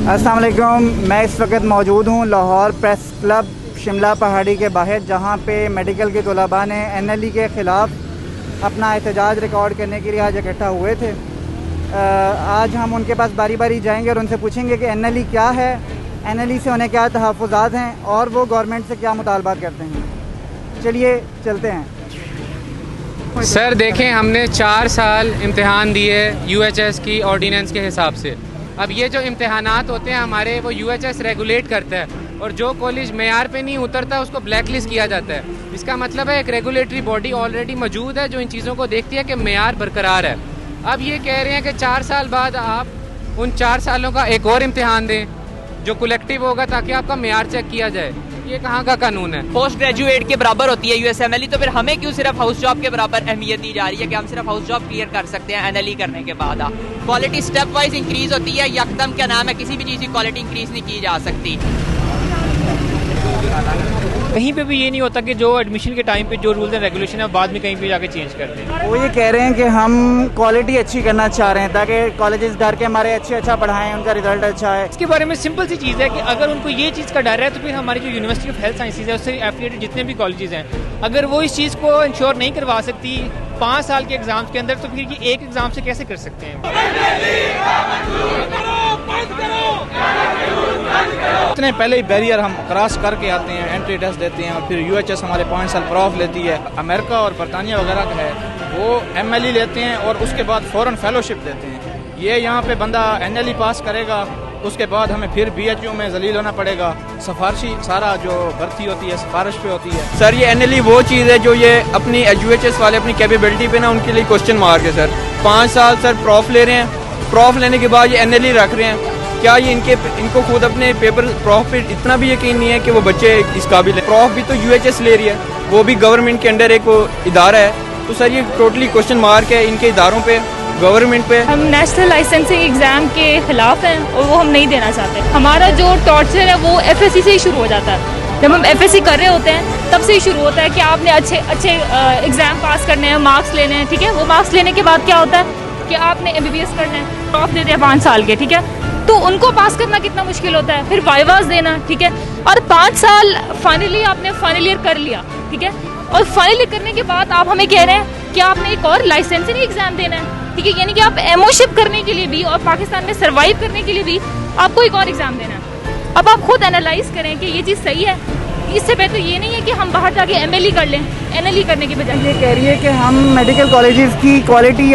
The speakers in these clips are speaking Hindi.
अस्सलाम वालेकुम। मैं इस वक्त मौजूद हूँ लाहौर प्रेस क्लब शिमला पहाड़ी के बाहर, जहाँ पे मेडिकल के तलबा ने NLE के ख़िलाफ़ अपना एहतजाज रिकॉर्ड करने के लिए आज इकट्ठा हुए थे। आज हम उनके पास बारी बारी जाएंगे और उनसे पूछेंगे कि NLE क्या है, NLE से उन्हें क्या तहफ़्फ़ुज़ात हैं और वो गवर्नमेंट से क्या मुतालबात करते हैं। चलिए चलते हैं। सर देखें, हमने 4 साल इम्तिहान दिए UHS की ऑर्डिनेंस के हिसाब से। अब ये जो इम्तिहानात होते हैं हमारे, वो UHS रेगुलेट करता है और जो कॉलेज मेयार पे नहीं उतरता उसको ब्लैक लिस्ट किया जाता है। इसका मतलब है एक रेगुलेटरी बॉडी ऑलरेडी मौजूद है जो इन चीज़ों को देखती है कि मेयार बरकरार है। अब ये कह रहे हैं कि 4 साल बाद आप उन 4 सालों का एक और इम्तिहान दें जो कलेक्टिव होगा ताकि आपका मेयार चेक किया जाए। ये कहाँ का कानून है? पोस्ट ग्रेजुएट के बराबर होती है USMLE, तो फिर हमें क्यों सिर्फ हाउस जॉब के बराबर अहमियत दी जा रही है कि हम सिर्फ हाउस जॉब क्लियर कर सकते हैं NLE करने के बाद? क्वालिटी स्टेप वाइज इंक्रीज होती है, यकदम क्या नाम है किसी भी चीज़ की क्वालिटी इंक्रीज नहीं की जा सकती। कहीं पे भी ये नहीं होता कि जो एडमिशन के टाइम पे जो रूल्स एंड रेगुलेशन है बाद में कहीं पे जाके चेंज कर दें। वो ये कह रहे हैं कि हम क्वालिटी अच्छी करना चाह रहे हैं ताकि कॉलेजेस डर के हमारे अच्छा पढ़ाएं, उनका रिजल्ट अच्छा है। इसके बारे में सिंपल सी चीज़ है कि अगर उनको ये चीज़ का डर है तो फिर हमारी जो यूनिवर्सिटी ऑफ हेल्थ साइंसेज है उससे एफिलिएटेड जितने भी कॉलेजेस हैं, अगर वो इस चीज़ को इंश्योर नहीं करवा सकती 5 साल के एग्जाम्स के अंदर, तो फिर ये एक एग्जाम से कैसे कर सकते हैं? इतने पहले ही बैरियर हम क्रॉस करके आते हैं, एंट्री टेस्ट देते हैं और फिर UHS हमारे 5 साल प्रॉफ लेती है। अमेरिका और बरतानिया वगैरह का है वो MLE लेते हैं और उसके बाद फ़ौरन फेलोशिप देते हैं। ये यहाँ पे बंदा NLE पास करेगा, उसके बाद हमें फिर BHU में जलील होना पड़ेगा। सिफारशी सारा जो भर्ती होती है सिफारिश पे होती है। सर ये NLE वो चीज़ है जो ये अपनी UHS वाले अपनी कैपेबिलिटी पे ना उनके लिए क्वेश्चन मार्क है सर। 5 साल सर प्रॉफ ले रहे हैं, प्रॉफ लेने के बाद ये NLE रख रहे हैं। क्या ये इनको खुद अपने पेपर प्रॉफ पे इतना भी यकीन नहीं है कि वो बच्चे इस काबिल है? प्रॉफ भी तो UHS ले रही है, वो भी गवर्नमेंट के अंडर एक इदारा है। तो सर ये टोटली क्वेश्चन मार्क है इनके इदारों पे, गवर्नमेंट पे। हम नेशनल लाइसेंसिंग एग्जाम के खिलाफ हैं और वो हम नहीं देना चाहते। हमारा जो टॉर्चर है वो FSC से ही शुरू हो जाता है। जब हम FSC कर रहे होते हैं तब से ही शुरू होता है कि आपने अच्छे एग्जाम पास करने हैं, मार्क्स लेने हैं, ठीक है। वो मार्क्स लेने के बाद क्या होता है कि आपने MBBS करना है, टॉप देते हैं 5 साल के, ठीक है। तो उनको पास करना कितना मुश्किल होता है, फिर वाइवास देना, ठीक है। और 5 साल फाइनली आपने फाइनल ईयर कर लिया, ठीक है। और फाइनल ईयर करने के बाद आप हमें कह रहे हैं कि आपने एक और लाइसेंसिंग एग्जाम देना है, ठीक है। यानी कि आप एमओशिप करने के लिए भी और पाकिस्तान में सर्वाइव करने के लिए भी आपको एक और एग्जाम देना है। अब आप खुद एनालाइज करें कि ये चीज़ सही है। इससे बेहतर ये नहीं है कि हम बाहर जाके MLE कर लें, NLE करने के बजाय। ये कह रही है कि हम मेडिकल कॉलेजेस की क्वालिटी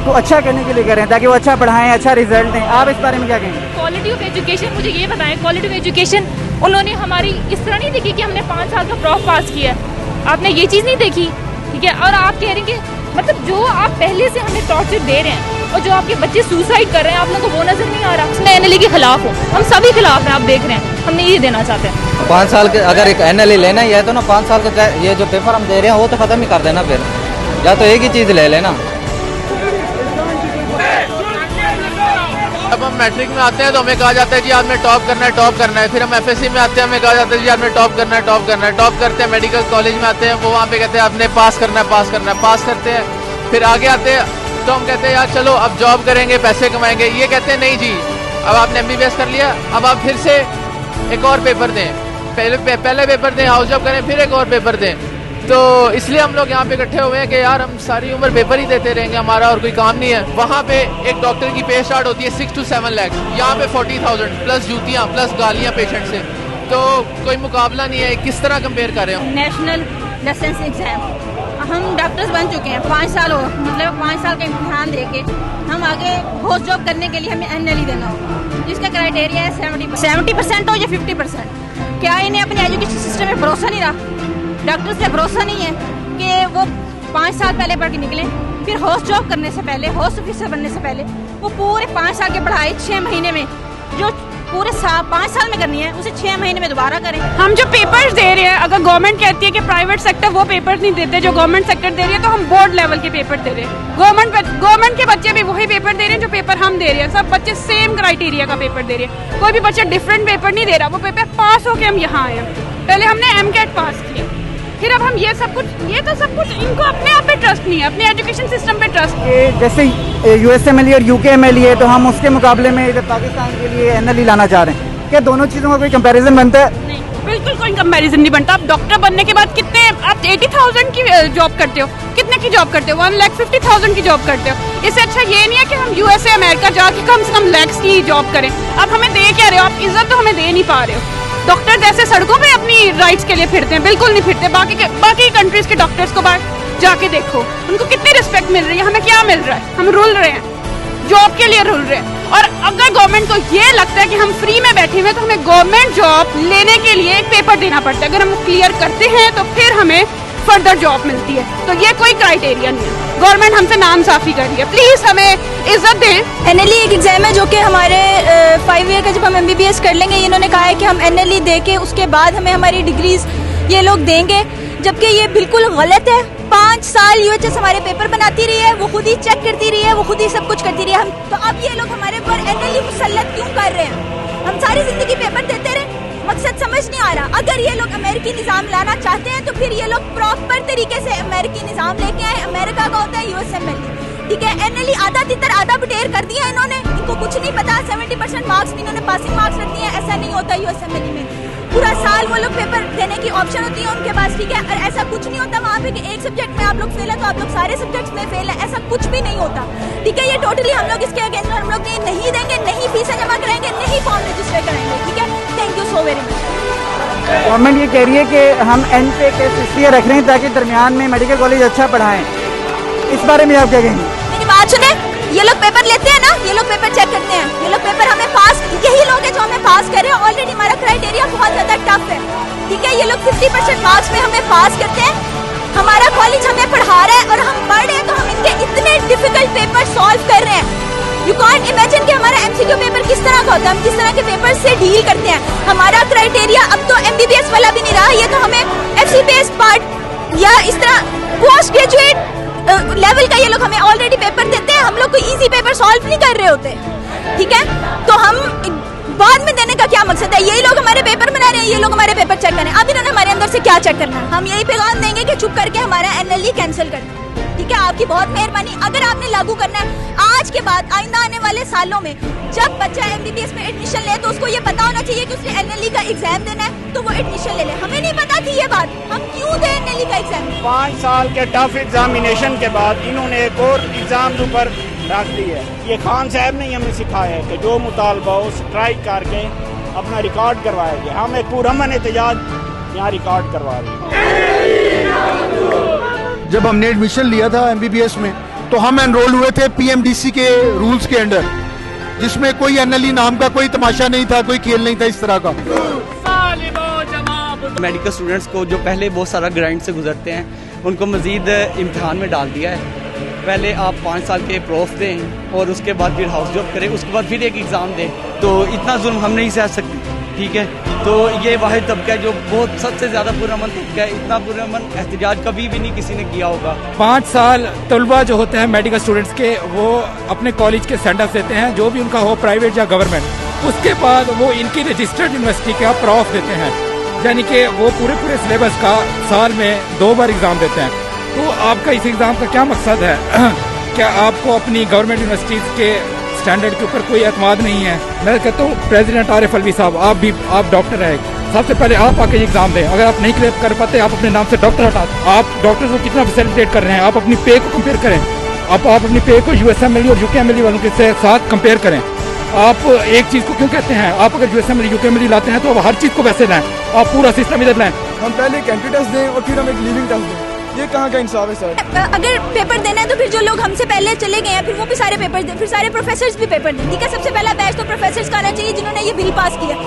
को अच्छा करने के लिए कर रहे हैं ताकि वो अच्छा पढ़ाएं, अच्छा रिजल्ट दें। आप इस बारे में क्या कहेंगे? क्वालिटी ऑफ एजुकेशन, मुझे ये बताएं, क्वालिटी ऑफ एजुकेशन उन्होंने हमारी इस तरह नहीं देखी कि हमने 5 साल का प्रॉफ पास किया है। आपने ये चीज़ नहीं देखी, ठीक है। और आप कह रहे हैं कि मतलब जो आप पहले से हमें टॉर्चर दे रहे हैं और जो आपके बच्चे सुसाइड कर रहे हैं, आप लोगों को वो नजर नहीं आ रहा। मैं NLE के खिलाफ हूँ, हम सभी खिलाफ हैं, आप देख रहे हैं। हम नहीं देना चाहते हैं 5 साल के, अगर एक NLE लेना ही है तो ना 5 साल का ये जो पेपर हम दे रहे हैं वो तो ख़त्म ही कर देना फिर, या तो एक ही चीज़ ले लेना। जब हम मैट्रिक में आते हैं तो हमें कहा जाता है जी आपने टॉप करना है। फिर हम FSC में आते हैं, हमें कहा जाता है जी आपने टॉप करना है। टॉप करते हैं, मेडिकल कॉलेज में आते हैं, वो वहाँ पे कहते हैं आपने पास करना है। पास करते हैं, फिर आगे आते हैं तो हम कहते हैं यार चलो अब जॉब करेंगे, पैसे कमाएंगे। ये कहते हैं नहीं जी, अब आपने MBBS कर लिया, अब आप फिर से एक और पेपर दें, पहले पेपर दें, हाउस जॉब करें, फिर एक और पेपर दें। तो इसलिए हम लोग यहाँ पे इकट्ठे हुए हैं कि यार हम सारी उम्र पेपर ही देते रहेंगे, हमारा और कोई काम नहीं है। वहाँ पे एक डॉक्टर की पे स्टार्ट होती है 6 to 7 लाख, यहाँ पे 40,000 प्लस जूतियाँ प्लस गालियाँ पेशेंट से। तो कोई मुकाबला नहीं है, किस तरह कंपेयर कर रहे हो? नेशनल लाइसेंस एग्जाम हम डॉक्टर्स बन चुके हैं, 5 साल हो, मतलब 5 साल का इम्तिहान दे के हम आगे पोस्ट जॉब करने के लिए हमें NLE देना होगा, जिसका क्राइटेरिया है 70% हो या 50%। क्या इन्हें अपने एजुकेशन सिस्टम में भरोसा नहीं रहा? डॉक्टर से भरोसा नहीं है कि वो 5 साल पहले पढ़ के निकले, फिर होस्ट जॉब करने से पहले, होस्ट ऑफिसर बनने से पहले वो पूरे 5 साल की पढ़ाई 6 महीने में, जो पूरे 5 साल में करनी है, उसे 6 महीने में दोबारा करें। हम जो पेपर्स दे रहे हैं, अगर गवर्नमेंट कहती है कि प्राइवेट सेक्टर वो पेपर्स नहीं देते जो गवर्नमेंट सेक्टर दे रही है, तो हम बोर्ड लेवल के पेपर दे रहे हैं। गवर्नमेंट के बच्चे भी वही पेपर दे रहे हैं जो पेपर हम दे रहे हैं। सब बच्चे सेम क्राइटेरिया का पेपर दे रहे हैं, कोई भी बच्चा डिफरेंट पेपर नहीं दे रहा। वो पेपर पास होके हम यहाँ आए हैं। पहले हमने MCAT पास किया, फिर अब हम ये तो सब कुछ इनको अपने आप पे ट्रस्ट नहीं है, अपने एजुकेशन सिस्टम पे ट्रस्ट। जैसे USMLE और UKMLE है तो हम उसके मुकाबले में इधर पाकिस्तान के लिए NLE लाना चाह रहे हैं, क्या दोनों चीज़ों का कोई कंपैरिजन बनता है? नहीं, बिल्कुल कोई कंपैरिजन नहीं बनता। आप डॉक्टर बनने के बाद कितने, आप 80,000 की जॉब करते हो, कितने की जॉब करते हो? 1,50,000 की जॉब करते हो। इससे अच्छा ये नहीं है कि हम USA अमेरिका जाके कम से कम लैक्स की जॉब करें। अब हमें दे क्या रहे हो आप? इज्जत तो हमें दे नहीं पा रहे हो। डॉक्टर जैसे सड़कों पे अपनी राइट्स के लिए फिरते हैं, बिल्कुल नहीं फिरते। बाकी कंट्रीज के डॉक्टर्स को बाहर जाके देखो, उनको कितनी रिस्पेक्ट मिल रही है, हमें क्या मिल रहा है? हम रुल रहे हैं, जॉब के लिए रुल रहे हैं। और अगर गवर्नमेंट को ये लगता है कि हम फ्री में बैठे हुए तो हमें गवर्नमेंट जॉब लेने के लिए एक पेपर देना पड़ता है। अगर हम क्लियर करते हैं तो फिर हमें फर्दर जॉब मिलती है। तो ये कोई क्राइटेरिया नहीं है, गवर्नमेंट हमसे नाम साफी कर रही है। प्लीज हमें इज्जत दें। NLE एक एग्जाम है जो कि हमारे 5 ईयर का जब हम MBBS कर लेंगे, इन्होंने कहा है कि हम NLE दे के उसके बाद हमें हमारी डिग्रीज ये लोग देंगे, जबकि ये बिल्कुल गलत है। 5 साल UHS हमारे पेपर बनाती रही है, वो खुद ही चेक करती रही है, वो खुद ही सब कुछ करती रही है। हम तो अब ये लोग हमारे पर NLE मुसल्लत क्यों कर रहे हैं? हम सारी जिंदगी पेपर देते रहे, मकसद समझ नहीं आ रहा। अगर ये लोग अमेरिकी निज़ाम लाना चाहते हैं तो फिर ये लोग प्रॉपर तरीके से अमेरिकी निज़ाम लेके आए। अमेरिका का होता है USMLE, ठीक है। NLE आधा तितर आधा बटेर कर दिया इन्होंने, इनको कुछ नहीं पता। 70% मार्क्स भी इन्होंने पासिंग मार्क्स रख दिए हैं। ऐसा नहीं होता USMLE में, पूरा साल वो लोग पेपर देने की ऑप्शन होती है उनके पास, ठीक है। और ऐसा कुछ नहीं होता वहाँ पे कि एक सब्जेक्ट में आप लोग फेल है तो आप लोग सारे सब्जेक्ट्स में फेल है, ऐसा कुछ भी नहीं होता, ठीक है। ये टोटली हम लोग इसके अगेंस्ट, हम लोग नहीं देंगे, नहीं फीसें जमा कराएंगे, नहीं फॉर्म रजिस्टर कराएंगे, ठीक है। Thank you so very much. Government ये कह रही है कि हम एंड पे केस इसलिए रख रहे हैं ताकि दरमियान में मेडिकल कॉलेज अच्छा पढ़ाएं, इस बारे में आप क्या कहेंगे? मेरी बात सुने, ये लोग पेपर लेते हैं ना, ये लोग पेपर चेक करते हैं, ये लोग पेपर हमें पास, यही लोग हैं जो हमें पास कर रहे हैं। ऑलरेडी हमारा क्राइटेरिया बहुत ज़्यादा टफ है, ठीक है। ये लोग 50% मार्क्स में हमें पास करते हैं, हमारा कॉलेज हमें पढ़ा रहा है और हम पढ़ रहे हैं तो हम इनके इतने डिफिकल्ट पेपर सॉल्व कर रहे हैं। यू कॉन्ट इमेजिन कि हमारा MCQ पेपर किस तरह का होता है, हम किस तरह के पेपर से डील करते हैं। हमारा क्राइटेरिया अब तो MBBS वाला भी नहीं रहा, ये तो हमें FC बेस्ड पार्ट या इस तरह पोस्ट ग्रेजुएट लेवल का ये लोग हमें ऑलरेडी पेपर देते हैं। हम लोग कोई इजी पेपर सॉल्व नहीं कर रहे होते, ठीक है। तो हम बाद में देने का क्या मकसद है? यही लोग हमारे पेपर बना रहे हैं, ये लोग हमारे पेपर चेक करें। अब इन्होंने हमारे अंदर से क्या चेक करना है? हम यही पैगाम देंगे कि चुप करके हमारा NLE कैंसिल कर दें, ठीक है। आपकी बहुत मेहरबानी। अगर आपने लागू करना है आज के बाद आइंदा आने वाले सालों में जब बच्चा MBBS में एडमिशन ले तो उसको ये पता होना चाहिए कि उसने NLE का एग्जाम देना है, तो वो एडमिशन ले ले। हमें नहीं पता थी ये बात, हम क्यों दें NLE का एग्जाम? 5 साल के टफ एग्जामिनेशन के बाद इन्होंने एक और एग्जाम ऊपर रख दी है। ये खान साहब ने हमें सिखाया है कि जो मुतालबा हो स्ट्राइक करके अपना रिकॉर्ड करवाया गया। हम एक पुरअमन एहतजाज यहाँ रिकॉर्ड करवा रहे हैं। जब हमने एडमिशन लिया था MBBS में तो हम एनरोल हुए थे PMDC के रूल्स के अंडर, जिसमें कोई NLE नाम का कोई तमाशा नहीं था, कोई खेल नहीं था इस तरह का। मेडिकल स्टूडेंट्स को जो पहले बहुत सारा ग्राइंड से गुजरते हैं उनको मजीद इम्तिहान में डाल दिया है। पहले आप 5 साल के प्रोफ दें और उसके बाद फिर हाउस जॉब करें, उसके बाद फिर एक एग्ज़ाम दें, तो इतना जुल्म हम नहीं सह सकते, ठीक है। तो ये वाहिद तबका है जो बहुत सबसे ज़्यादा पुरअमन तबका है। इतना पुरअमन एहतजाज कभी भी नहीं किसी ने किया होगा। 5 साल तलबा जो होते हैं मेडिकल स्टूडेंट्स के, वो अपने कॉलेज के सेंटर्स देते हैं, जो भी उनका हो प्राइवेट या गवर्नमेंट। उसके बाद वो इनकी रजिस्टर्ड यूनिवर्सिटी का प्रॉफ देते हैं, यानी कि वो पूरे सिलेबस का साल में 2 बार एग्ज़ाम देते हैं। तो आपका इस एग्ज़ाम का क्या मकसद है? क्या आपको अपनी गवर्नमेंट यूनिवर्सिटीज़ के स्टैंडर्ड के ऊपर कोई एतमाद नहीं है? मैं कहता हूँ प्रेसिडेंट आरिफ अलवी साहब, आप डॉक्टर हैं, सबसे पहले आप आके एग्जाम दें। अगर आप नहीं क्लियर कर पाते आप अपने नाम से डॉक्टर हटा, आप डॉक्टर्स को कितना फैसिलिटेट कर रहे हैं, आप अपनी पे को कंपेयर करें। आप अपनी पे को USMLE और UKMLE वालों के साथ कंपेयर करें। आप एक चीज़ को क्यों कहते हैं? आप अगर USMLE UKMLE लाते हैं तो आप हर चीज़ को वैसे लाएं, आप पूरा सिस्टम इधर लाएं। हम पहले एक एंट्री टेस्ट दें और फिर हम एक लीविंग टेस्ट दें, ये कहाँ का इंसाफ है सर? अगर पेपर देना है तो फिर जो लोग हमसे पहले चले गए हैं फिर वो भी सारे पेपर दें, फिर सारे प्रोफेसर्स भी पेपर दें, ठीक है। सबसे पहला बैच तो प्रोफेसर्स का आना चाहिए जिन्होंने ये बिल पास किया।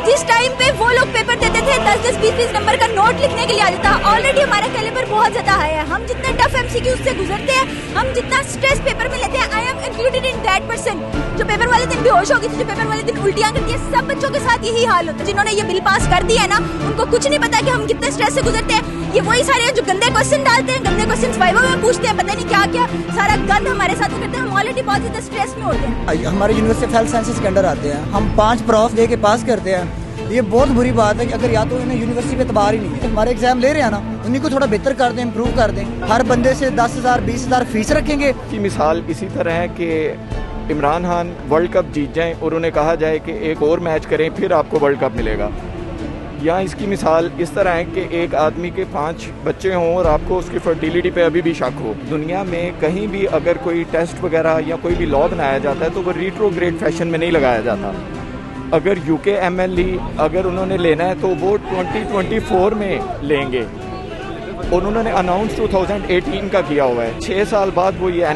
जिस टाइम पे वो लोग पेपर देते थे 10-10, 20-20 नंबर का नोट लिखने के लिए आ जाता है। ऑलरेडी हमारा कैलिबर बहुत ज्यादा हाई है, हम जितने टफ MCQ से गुजरते हैं, हम जितना स्ट्रेस पेपर में लेते हैं, I am included in that person. जो पेपर वाले दिन बेहोश हो गई थी, जो पेपर वाले दिन उल्टियां करती है, सब बच्चों के साथ यही हाल होता है। जिन्होंने ये बिल पास कर दिया है ना, उनको कुछ नहीं पता कि हम कितने स्ट्रेस से गुजरते हैं। ये वही सारे हैं जो गंदे क्वेश्चन डालते हैं, गंदे क्वेश्चन वाइवा में पूछते हैं, पता नहीं क्या क्या सारा गंद हमारे साथ करते हैं। हम ऑलरेडी बहुत ज्यादा स्ट्रेस में होते हैं। हमारे यूनिवर्सिटी ऑफ हेल्थ साइंसेज के अंडर आते हैं, हम 5 प्रॉफ दे के पास करते हैं। ये बहुत बुरी बात है कि अगर या तो इन्हें यूनिवर्सिटी पे एतबार ही नहीं है, हमारे एग्जाम ले रहे हैं ना, उन्हीं को थोड़ा बेहतर कर दें, इम्प्रूव कर दें। हर बंदे से 10,000 20,000 फीस रखेंगे। की मिसाल इसी तरह है कि इमरान खान वर्ल्ड कप जीत जाएं और उन्हें कहा जाए कि एक और मैच करें फिर आपको वर्ल्ड कप मिलेगा। या इसकी मिसाल इस तरह है कि एक आदमी के 5 बच्चे हों और आपको उसकी फर्टिलिटी पे अभी भी शक हो। दुनिया में कहीं भी अगर कोई टेस्ट वगैरह या कोई भी लॉ बनाया जाता है तो वो रिट्रोग्रेड फैशन में नहीं लगाया जाता। अगर यूके MLE अगर उन्होंने लेना है तो वो 2024 में लेंगे और उन्होंने अनाउंस 2018 का किया हुआ है। 6 साल बाद वो ये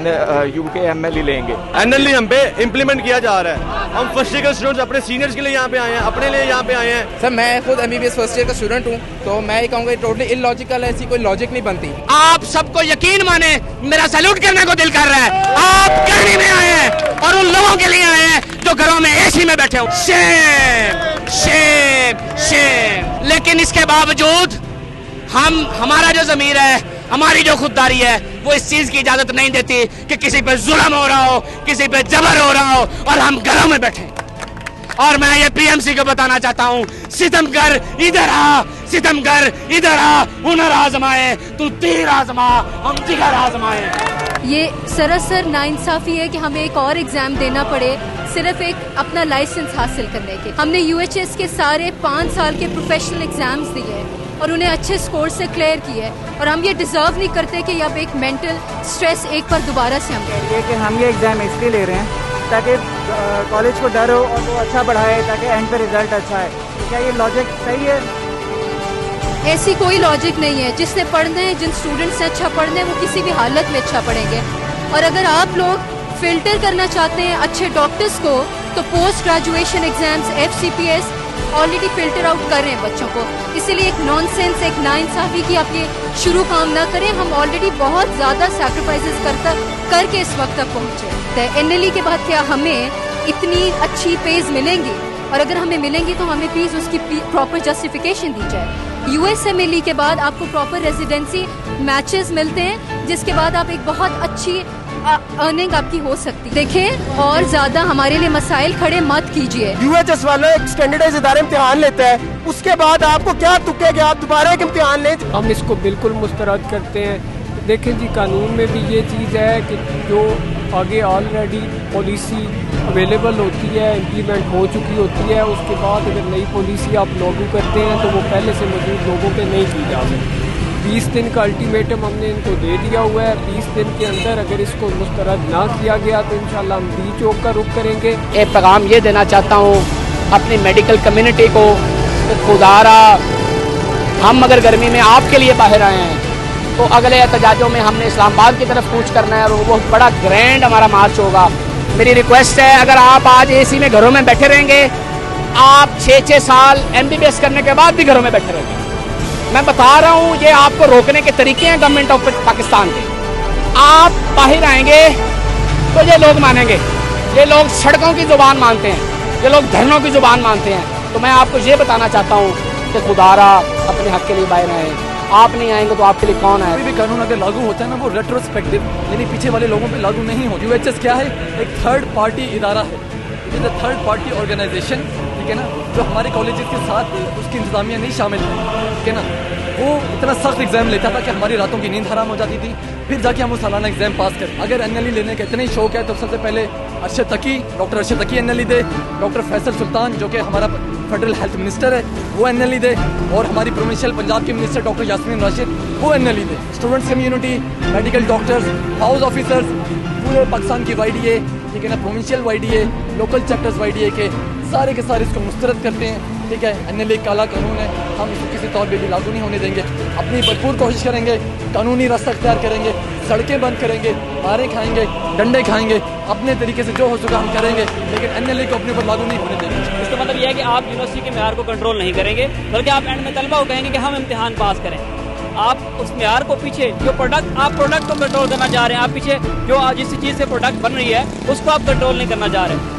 यूके MLE लेंगे। NLE हम पे इम्प्लीमेंट किया जा रहा है। हम फर्स्ट ईयर के स्टूडेंट्स अपने सीनियर्स के लिए यहाँ पे आए हैं, अपने लिए यहाँ पे आए हैं। सर मैं खुद MBBS फर्स्ट ईयर का स्टूडेंट हूँ, तो मैं ये कहूँगा टोटली इलॉजिकल है, ऐसी कोई लॉजिक नहीं बनती। आप सबको यकीन माने, मेरा सैल्यूट करने को दिल कर रहा है। आप करने में आए हैं और उन लोगों के लिए आए हैं जो घरों में AC में बैठे हो। Shem Shem Shem. लेकिन इसके बावजूद हमारा जो ज़मीर है, हमारी जो खुददारी है, वो इस चीज की इजाजत नहीं देती कि किसी पे जुल्म हो रहा हो, किसी पे जबर हो रहा हो और हम घरों में बैठे। और मैं ये PMC को बताना चाहता हूँ, सितमगर इधर आ, सितमगर इधर आ, हुनर आजमाए, तू तीर आजमा, हम जिगर आजमाए। ये सरासर नाइंसाफी है कि हमें एक और एग्जाम देना पड़े सिर्फ एक अपना लाइसेंस हासिल करने के। हमने UHS के सारे 5 साल के प्रोफेशनल एग्जाम्स दिए और उन्हें अच्छे स्कोर से क्लियर किए, और हम ये डिजर्व नहीं करते कि अब एक मेंटल स्ट्रेस एक बार दोबारा से हम ये कि हम ये एग्ज़ाम इसलिए ले रहे हैं ताकि कॉलेज को डर हो और वो अच्छा पढ़ाए ताकि एंड पे रिजल्ट अच्छा है। क्या ये लॉजिक सही है? ऐसी कोई लॉजिक नहीं है। जिसने पढ़ना है, जिन स्टूडेंट्स से अच्छा पढ़ना है, वो किसी भी हालत में अच्छा पढ़ेंगे। और अगर आप लोग फिल्टर करना चाहते हैं अच्छे डॉक्टर्स को, तो post graduation exams FCPS already filter out कर रहे हैं बच्चों को। इसीलिए एक नॉनसेंस, एक नाइंसाफी की आप ये शुरू काम ना करें। हम ऑलरेडी बहुत ज़्यादा सैक्रिफाइसेस करके इस वक्त तक पहुँचे। तो NLE के बाद क्या हमें इतनी अच्छी पेज मिलेंगी? और अगर हमें मिलेंगी तो हमें प्लीज़ उसकी प्रॉपर जस्टिफिकेशन दी जाए। USMLE के बाद आपको प्रॉपर रेजिडेंसी मैचेस मिलते हैं, जिसके बाद आप एक बहुत अच्छी अर्निंग आपकी हो सकती है। देखें, और ज्यादा हमारे लिए मसाइल खड़े मत कीजिए। UHS वाले एक स्टैंडर्डाइज इदारे इम्तिहान लेते हैं, उसके बाद आपको क्या तुक्के कि आप दोबारा एक इम्तिहान लें। हम इसको बिल्कुल मुस्तरद करते हैं। देखें जी, कानून में भी ये चीज़ है कि जो आगे ऑलरेडी पॉलिसी अवेलेबल होती है, इम्प्लीमेंट हो चुकी होती है, उसके बाद अगर नई पॉलिसी आप लागू करते हैं तो वो पहले से मौजूद लोगों पे नहीं की जा सकती। 20 दिन का अल्टीमेटम हमने इनको दे दिया हुआ है। 20 दिन के अंदर अगर इसको मुस्तरद ना किया गया तो इंशाल्लाह हम B चौक का रुख करेंगे। एक पैगाम ये देना चाहता हूँ अपनी मेडिकल कम्युनिटी को, खुदारा हम अगर गर्मी में आपके लिए बाहर आए हैं तो अगले एहतजाजों में हमने इस्लामाबाद की तरफ कूच करना है और वो बहुत बड़ा ग्रैंड हमारा मार्च होगा। मेरी रिक्वेस्ट है, अगर आप आज AC में घरों में बैठे रहेंगे, आप 6-6 साल MBBS करने के बाद भी घरों में बैठे रहेंगे। मैं बता रहा हूँ, ये आपको रोकने के तरीके हैं गवर्नमेंट ऑफ पाकिस्तान के। आप बाहर आएंगे तो ये लोग मानेंगे, ये लोग सड़कों की जुबान मानते हैं, ये लोग धरनों की जुबान मानते हैं। तो मैं आपको ये बताना चाहता हूँ कि खुदारा अपने हक के लिए बाहर आए। आप नहीं आएंगे तो आपके लिए कौन आए? कोई भी कानून अगर लागू होता है ना, वो रेट्रोस्पेक्टिव यानी पीछे वाले लोगों पे लागू नहीं होती। UHS क्या है? एक थर्ड पार्टी इदारा है, it is a third party organisation, ठीक है ना, जो हमारे कॉलेजेस के साथ उसकी इंतजामिया नहीं शामिल है, ठीक है ना। वो इतना सख्त एग्जाम लेता था कि हमारी रातों की नींद हराम हो जाती थी, फिर जाके हम वो सालाना एग्जाम पास करें। अगर NLE लेने का इतना ही शौक है तो सबसे पहले डॉक्टर अरशद तकी NLE दे, डॉक्टर फैसल सुल्तान जो कि हमारा फेडरल हेल्थ मिनिस्टर है वो NLE दे, और हमारी प्रोविंशियल पंजाब की मिनिस्टर डॉक्टर यास्मीन राशिद वो NLE दे। Students community, medical doctors, house officers, पूरे पाकिस्तान की YDA, ठीक है ना, provincial YDA, local chapters YDA के सारे इसको मुस्तरद करते हैं, ठीक है। NLE काला कानून है, हम इसको किसी तौर पे भी लागू नहीं होने देंगे। अपनी भरपूर कोशिश करेंगे, कानूनी रास्ता अख्तियार करेंगे, सड़कें बंद करेंगे, मारे खाएंगे, डंडे खाएंगे, अपने तरीके से जो हो सका हम करेंगे, लेकिन NLE को अपने ऊपर लागू नहीं होने देंगे। इसका मतलब यह है कि आप यूनिवर्सिटी के मेयार को कंट्रोल नहीं करेंगे, बल्कि आप एंड में तलबा को कहेंगे कि हम इम्तिहान पास करें। आप उस मेयार को पीछे जो आप प्रोडक्ट को कंट्रोल करना चाह रहे हैं, आप पीछे जो जिस चीज़ से प्रोडक्ट बन रही है उसको आप कंट्रोल नहीं करना चाह रहे हैं।